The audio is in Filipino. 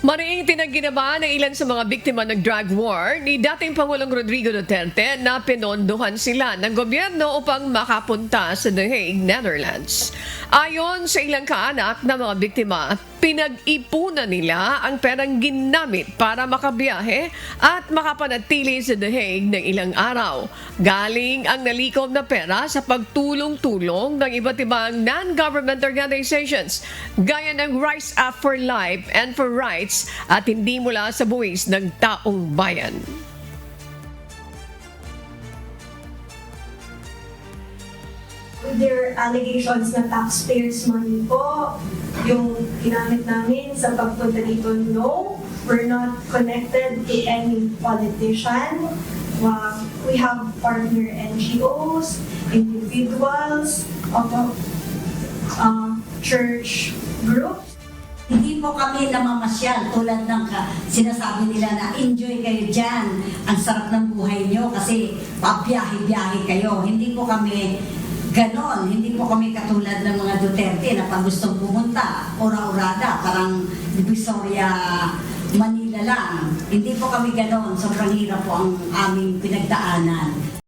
Mariing tinagginaba ng ilan sa mga biktima ng drug war ni dating Pangulong Rodrigo Duterte na pinondohan sila ng gobyerno upang makapunta sa The Hague, Netherlands. Ayon sa ilang kaanak na mga biktima, pinag-ipunan nila ang perang ginamit para makabiyahe at makapanatili sa The Hague ng ilang araw. Galing ang nalikom na pera sa pagtulong-tulong ng iba't ibang non-government organizations gaya ng Rise Up for Life and for Rights at hindi mula sa buwis ng taong bayan. There are allegations na taxpayers' money po yung ginamit namin sa pagpunta dito. No, we're not connected to any politician. We have partner NGOs, individuals, church groups. Hindi po kami namamasyal tulad ng sinasabi nila na enjoy kayo dyan. Ang sarap ng buhay nyo kasi pabiyahe-biyahe kayo. Hindi po kami ganon. Hindi po kami katulad ng mga Duterte na pag gustong pumunta, ora-orada, parang Divisoria, Manila lang. Hindi po kami ganon. Sobrang hirap po ang aming pinagdaanan.